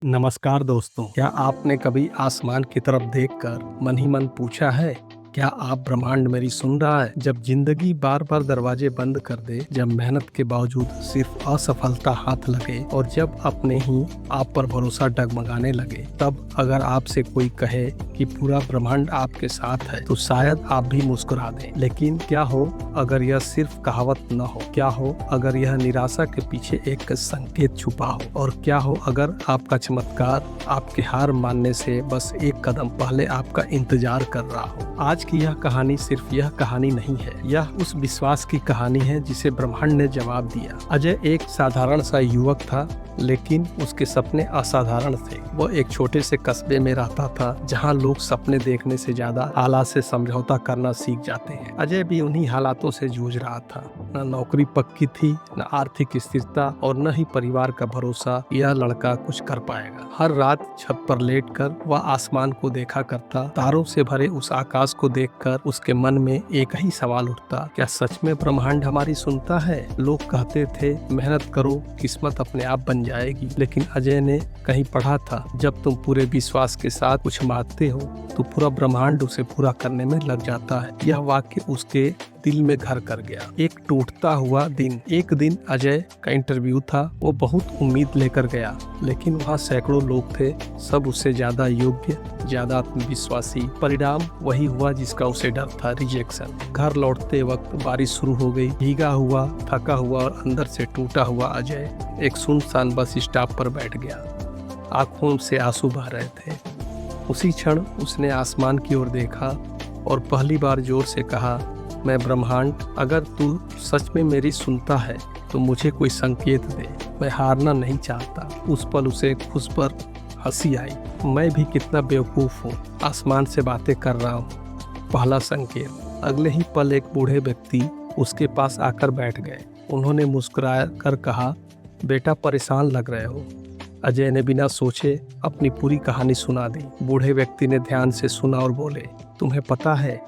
नमस्कार दोस्तों, क्या आपने कभी आसमान की तरफ देखकर मन ही मन पूछा है, क्या आप ब्रह्मांड मेरी सुन रहा है? जब जिंदगी बार बार दरवाजे बंद कर दे, जब मेहनत के बावजूद सिर्फ असफलता हाथ लगे और जब अपने ही आप पर भरोसा डगमगाने लगे, तब अगर आपसे कोई कहे कि पूरा ब्रह्मांड आपके साथ है, तो शायद आप भी मुस्कुरा दें। लेकिन क्या हो अगर यह सिर्फ कहावत न हो? क्या हो अगर यह निराशा के पीछे एक संकेत छुपा हो? और क्या हो अगर आपका चमत्कार आपके हार मानने से बस एक कदम पहले आपका इंतजार कर रहा हो? आज की यह कहानी सिर्फ यह कहानी नहीं है, यह उस विश्वास की कहानी है जिसे ब्रह्मांड ने जवाब दिया। अजय एक साधारण सा युवक था, लेकिन उसके सपने असाधारण थे। वह एक छोटे से कस्बे में रहता था, जहां लोग सपने देखने से ज्यादा हालात से समझौता करना सीख जाते हैं। अजय भी उन्हीं हालातों से जूझ रहा था। न नौकरी पक्की थी, न आर्थिक स्थिरता और न ही परिवार का भरोसा यह लड़का कुछ कर पाएगा। हर रात छत पर लेटकर वह आसमान को देखा करता। तारों से भरे उस आकाश को देखकर उसके मन में एक ही सवाल उठता, क्या सच में ब्रह्मांड हमारी सुनता है? लोग कहते थे मेहनत करो, किस्मत अपने आप बन जाएगी, लेकिन अजय ने कहीं पढ़ा था, जब तुम पूरे विश्वास के साथ कुछ मांगते हो तो पूरा ब्रह्मांड उसे पूरा करने में लग जाता है। यह वाक्य उसके दिल में घर कर गया। एक टूटता हुआ दिन। एक दिन अजय का इंटरव्यू था। वो बहुत उम्मीद लेकर गया, लेकिन वहाँ सैकड़ों लोग थे, सब उससे ज्यादा योग्य, ज्यादा आत्मविश्वासी। परिणाम वही हुआ जिसका उसे डर था, रिजेक्शन। घर लौटते वक्त बारिश शुरू हो गई। भीगा हुआ, थका हुआ और अंदर से टूटा हुआ अजय एक सुनसान बस स्टॉप पर बैठ गया। आंखों से आंसू बह रहे थे। उसी क्षण उसने आसमान की ओर देखा और पहली बार जोर से कहा, मैं ब्रह्मांड, अगर तू सच में मेरी सुनता है तो मुझे कोई संकेत दे, मैं हारना नहीं चाहता। उस पल उसे खुद पर हंसी आई। मैं भी कितना बेवकूफ़ हूँ, आसमान से बातें कर रहा हूँ। पहला संकेत। अगले ही पल एक बूढ़े व्यक्ति उसके पास आकर बैठ गए। उन्होंने मुस्कुरा कर कहा, बेटा परेशान लग रहे हो। अजय ने बिना सोचे अपनी पूरी कहानी सुना दी। बूढ़े व्यक्ति ने ध्यान से सुना और बोले, तुम्हें पता है,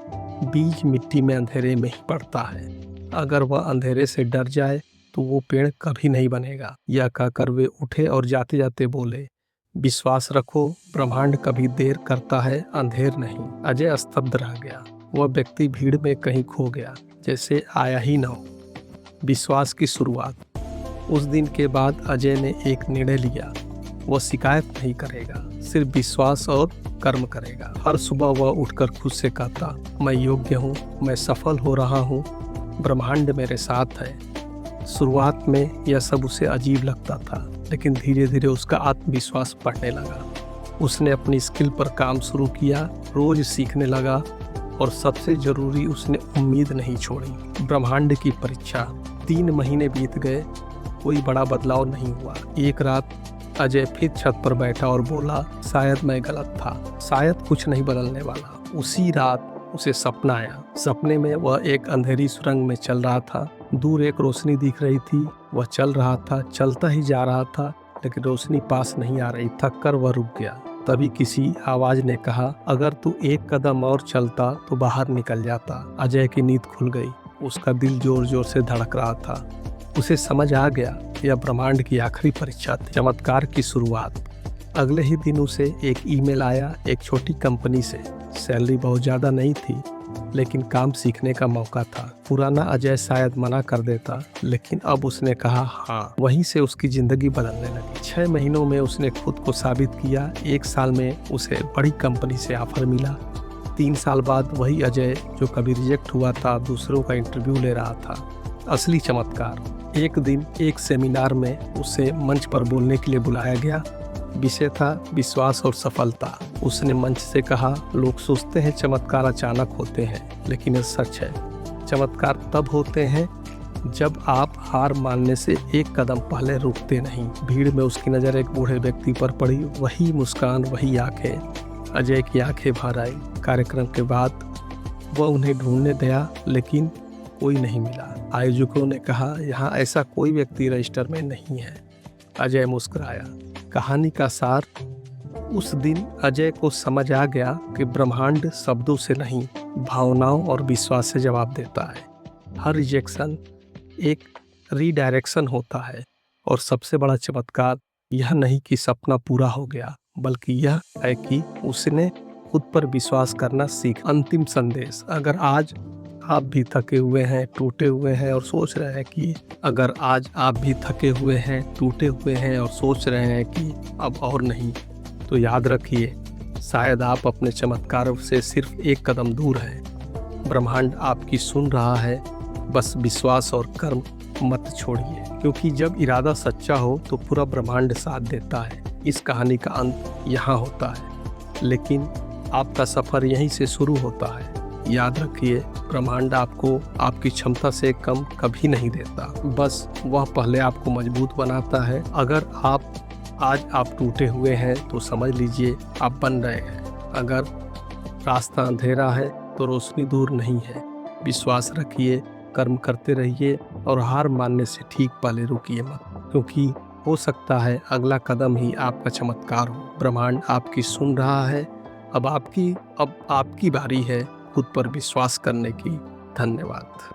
बीज मिट्टी में अंधेरे में ही पड़ता है। अगर वह अंधेरे से डर जाए तो वो पेड़ कभी नहीं बनेगा। यह कहकर वे उठे और जाते जाते बोले, विश्वास रखो, ब्रह्मांड कभी देर करता है, अंधेर नहीं। अजय स्तब्ध रह गया। वह व्यक्ति भीड़ में कहीं खो गया, जैसे आया ही न हो। विश्वास की शुरुआत। उस दिन के बाद अजय ने एक निर्णय लिया, वह शिकायत नहीं करेगा, सिर्फ विश्वास और कर्म करेगा। हर सुबह वह उठकर खुद से कहता, मैं योग्य हूँ, मैं सफल हो रहा हूँ, ब्रह्मांड मेरे साथ है। शुरुआत में यह सब उसे अजीब लगता था, लेकिन धीरे धीरे उसका आत्मविश्वास बढ़ने लगा। उसने अपनी स्किल पर काम शुरू किया, रोज सीखने लगा और सबसे जरूरी, उसने उम्मीद नहीं छोड़ी। ब्रह्मांड की परीक्षा। 3 महीने बीत गए, कोई बड़ा बदलाव नहीं हुआ। एक रात अजय फिर छत पर बैठा और बोला, शायद मैं गलत था, शायद कुछ नहीं बदलने वाला। उसी रात उसे सपना आया। सपने में वह एक अंधेरी सुरंग में चल रहा था। दूर एक रोशनी दिख रही थी। वह चल रहा था, चलता ही जा रहा था, लेकिन रोशनी पास नहीं आ रही। थक कर वह रुक गया। तभी किसी आवाज ने कहा, अगर तू एक कदम और चलता तो बाहर निकल जाता। अजय की नींद खुल गई। उसका दिल जोर जोर से धड़क रहा था। उसे समझ आ गया, यह ब्रह्मांड की आखिरी परीक्षा थी, चमत्कार की शुरुआत। अगले ही दिन उसे एक ईमेल आया, एक छोटी कंपनी से। सैलरी बहुत ज़्यादा नहीं थी, लेकिन काम सीखने का मौका था। पुराना अजय शायद मना कर देता, लेकिन अब उसने कहा हाँ। वहीं से उसकी ज़िंदगी बदलने लगी। 6 महीनों में उसने खुद को साबित किया। 1 साल में उसे बड़ी कंपनी से ऑफर मिला। 3 साल बाद वही अजय जो कभी रिजेक्ट हुआ था, दूसरों का इंटरव्यू ले रहा था। असली चमत्कार। एक दिन एक सेमिनार में उसे मंच पर बोलने के लिए बुलाया गया। विषय था विश्वास और सफलता। उसने मंच से कहा, लोग सोचते हैं चमत्कार अचानक होते हैं, लेकिन यह सच है। चमत्कार तब होते हैं जब आप हार मानने से एक कदम पहले रुकते नहीं। भीड़ में उसकी नज़र एक बूढ़े व्यक्ति पर पड़ी। वही मुस्कान, वही आंखें। अजय की आंखें भर आई। कार्यक्रम के बाद वह उन्हें ढूंढने गया, लेकिन कोई नहीं मिला। आयोजकों ने कहा, यहाँ ऐसा कोई व्यक्ति रजिस्टर में नहीं है। अजय मुस्कुराया। कहानी का सार। उस दिन अजय को समझ आ गया कि ब्रह्मांड शब्दों से नहीं, भावनाओं और विश्वास से जवाब देता है। हर रिजेक्शन एक रीडायरेक्शन होता है, और सबसे बड़ा चमत्कार यह नहीं कि सपना पूरा हो गया, बल्कि यह है कि उसने खुद पर विश्वास करना सीख। अंतिम संदेश, अगर आज आप भी थके हुए हैं, टूटे हुए हैं और सोच रहे हैं कि अगर आज आप भी थके हुए हैं, टूटे हुए हैं और सोच रहे हैं कि अब और नहीं, तो याद रखिए, शायद आप अपने चमत्कार से सिर्फ एक कदम दूर हैं। ब्रह्मांड आपकी सुन रहा है, बस विश्वास और कर्म मत छोड़िए, क्योंकि जब इरादा सच्चा हो तो पूरा ब्रह्मांड साथ देता है। इस कहानी का अंत यहाँ होता है, लेकिन आपका सफ़र यहीं से शुरू होता है। याद रखिए, ब्रह्मांड आपको आपकी क्षमता से कम कभी नहीं देता, बस वह पहले आपको मजबूत बनाता है। अगर आज आप टूटे हुए हैं तो समझ लीजिए आप बन रहे हैं। अगर रास्ता अंधेरा है तो रोशनी दूर नहीं है। विश्वास रखिए, कर्म करते रहिए और हार मानने से ठीक पहले रुकिए मत, क्योंकि हो सकता है अगला कदम ही आपका चमत्कार हो। ब्रह्मांड आपकी सुन रहा है। अब आपकी बारी है खुद पर विश्वास करने की। धन्यवाद।